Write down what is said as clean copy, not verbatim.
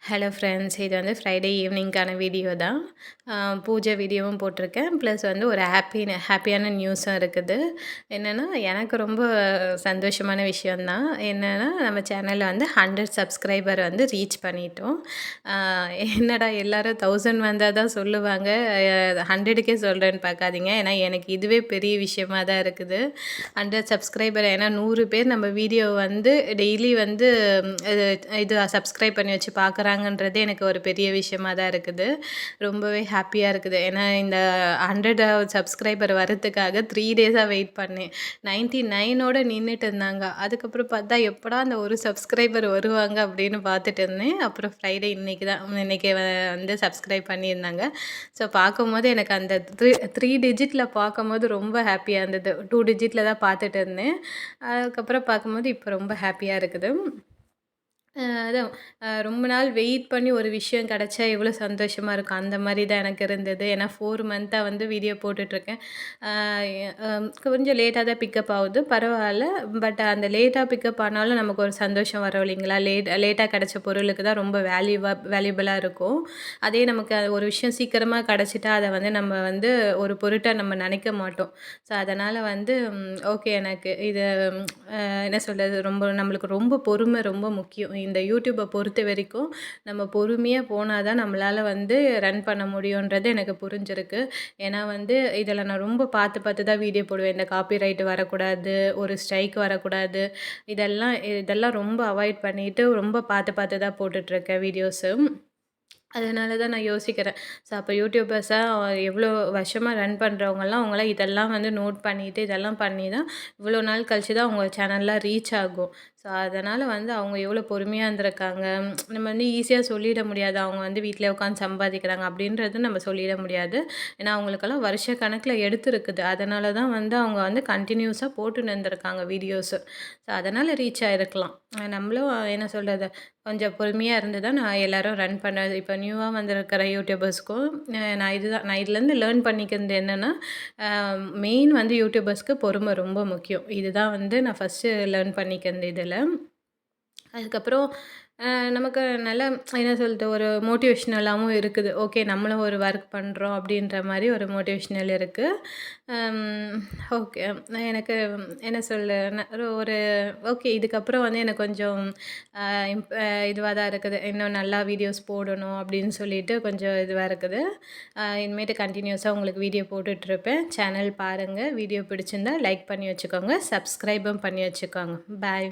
Hello friends, இது வந்து Friday ஈவினிங்க்கான video தான். பூஜை வீடியோவும் போட்டிருக்கேன். ப்ளஸ் வந்து ஒரு ஹாப்பியான நியூஸும் இருக்குது. என்னென்னா, எனக்கு ரொம்ப சந்தோஷமான விஷயம் தான். என்னென்னா, நம்ம சேனலில் வந்து 100 சப்ஸ்கிரைபர் வந்து ரீச் பண்ணிட்டோம். என்னடா எல்லாரும் 1000 வந்தால் தான் சொல்லுவாங்க, 100க்கே சொல்கிறேன்னு பார்க்காதீங்க. ஏன்னா எனக்கு இதுவே பெரிய விஷயமா தான் இருக்குது. 100 சப்ஸ்கிரைபர், ஏன்னா 100 பேர் நம்ம வீடியோ வந்து டெய்லி வந்து இது சப்ஸ்கிரைப் பண்ணி வச்சு பார்க்குறாங்கன்றதே எனக்கு ஒரு பெரிய விஷயமா தான் இருக்குது. ரொம்பவே ஹாப்பியாக இருக்குது. ஏன்னா இந்த 100 சப்ஸ்கிரைபர் வரத்துக்காக 3 டேஸாக வெயிட் பண்ணேன். 99ஓட நின்றுட்டு இருந்தாங்க. அதுக்கப்புறம் பார்த்தா எப்படா அந்த ஒரு சப்ஸ்கிரைபர் வருவாங்க அப்படின்னு பார்த்துட்டு இருந்தேன். அப்புறம் ஃப்ரைடே இன்னைக்கு வந்து சப்ஸ்கிரைப் பண்ணியிருந்தாங்க. ஸோ பார்க்கும்போது எனக்கு அந்த 3 டிஜிட்டில் பார்க்கும்போது ரொம்ப ஹாப்பியாக இருந்தது. 2 டிஜிட்டில் தான் பார்த்துட்டு இருந்தேன். அதுக்கப்புறம் பார்க்கும்போது இப்போ ரொம்ப ஹாப்பியாக இருக்குது. அதான் ரொம்ப நாள் வெயிட் பண்ணி ஒரு விஷயம் கிடச்சா எவ்வளோ சந்தோஷமாக இருக்கும், அந்த மாதிரி தான் எனக்கு இருந்தது. ஏன்னா 4 மந்த்தாக வந்து வீடியோ போட்டுட்ருக்கேன். கொஞ்சம் லேட்டாக தான் பிக்கப் ஆகுது, பரவாயில்ல. பட் அந்த லேட்டாக பிக்கப் ஆனாலும் நமக்கு ஒரு சந்தோஷம் வரும் இல்லைங்களா? லேட்டாக கிடச்ச பொருளுக்கு தான் ரொம்ப வேல்யூபிளாக இருக்கும். அதே நமக்கு ஒரு விஷயம் சீக்கிரமாக கிடச்சிட்டா அதை வந்து நம்ம வந்து ஒரு பொருட்டாக நம்ம நினைக்க மாட்டோம். ஸோ அதனால் வந்து ஓகே, எனக்கு இது என்ன சொல்கிறது, நம்மளுக்கு ரொம்ப பொறுமை ரொம்ப முக்கியம். இந்த யூடியூப்பை பொறுத்த வரைக்கும் நம்ம பொறுமையாக போனால் தான் நம்மளால் வந்து ரன் பண்ண முடியுன்றது எனக்கு புரிஞ்சிருக்கு. ஏன்னா வந்து இதில் நான் ரொம்ப பார்த்து பார்த்து தான் வீடியோ போடுவேன். இந்த காப்பிரைட் வரக்கூடாது, ஒரு ஸ்ட்ரைக் வரக்கூடாது, இதெல்லாம் ரொம்ப அவாய்ட் பண்ணிவிட்டு ரொம்ப பார்த்து பார்த்து தான் போட்டுட்ருக்கேன் வீடியோஸு. அதனால தான் நான் யோசிக்கிறேன். ஸோ அப்போ யூடியூபர்ஸாக எவ்வளோ வருஷமாக ரன் பண்ணுறவங்கலாம், அவங்களாம் இதெல்லாம் வந்து நோட் பண்ணிவிட்டு இதெல்லாம் பண்ணி தான் இவ்வளோ நாள் கழிச்சு தான் அவங்க சேனல்லாம் ரீச் ஆகும். ஸோ அதனால் வந்து அவங்க எவ்வளோ பொறுமையாக இருந்திருக்காங்க. நம்ம வந்து ஈஸியாக சொல்லிட முடியாது, அவங்க வந்து வீட்டிலே உட்காந்து சம்பாதிக்கிறாங்க அப்படின்றது நம்ம சொல்லிட முடியாது. ஏன்னா அவங்களுக்கெல்லாம் வருஷ கணக்கில் எடுத்துருக்குது. அதனால தான் வந்து அவங்க வந்து கண்டினியூஸாக போட்டுன்னு இருந்திருக்காங்க வீடியோஸு. ஸோ அதனால் ரீச் ஆகிருக்கலாம். நம்மளும் என்ன சொல்கிறது, கொஞ்சம் பொறுமையாக இருந்து தான் நான் எல்லோரும் ரன் பண்ணது. இப்போ நியூவாக வந்திருக்கிற யூடியூபர்ஸ்க்கும் நான் இதுலேருந்து லேர்ன் பண்ணிக்கிறது என்னென்னா, மெயின் வந்து யூடியூபர்ஸ்க்கு பொறுமை ரொம்ப முக்கியம். இதுதான் வந்து நான் ஃபஸ்ட்டு லேர்ன் பண்ணிக்கிறது இதில். அதுக்கப்புறம் நமக்கு நல்ல என்ன சொல்கிறது, ஒரு மோட்டிவேஷ்னலாகவும் இருக்குது. ஓகே, நம்மளும் ஒரு ஒர்க் பண்ணுறோம் அப்படின்ற மாதிரி ஒரு மோட்டிவேஷ்னல் இருக்குது. ஓகே, எனக்கு என்ன சொல்ல ஒரு ஓகே, இதுக்கப்புறம் வந்து எனக்கு கொஞ்சம் இதுவாக தான் இருக்குது. இன்னும் நல்லா வீடியோஸ் போடணும் அப்படின்னு சொல்லிட்டு கொஞ்சம் இதுவாக இருக்குது. இனிமேட்டு கண்டினியூஸாக உங்களுக்கு வீடியோ போட்டுட்ருப்பேன். சேனல் பாருங்கள். வீடியோ பிடிச்சிருந்தா லைக் பண்ணி வச்சுக்கோங்க, சப்ஸ்கிரைபும் பண்ணி வச்சுக்கோங்க. பாய்.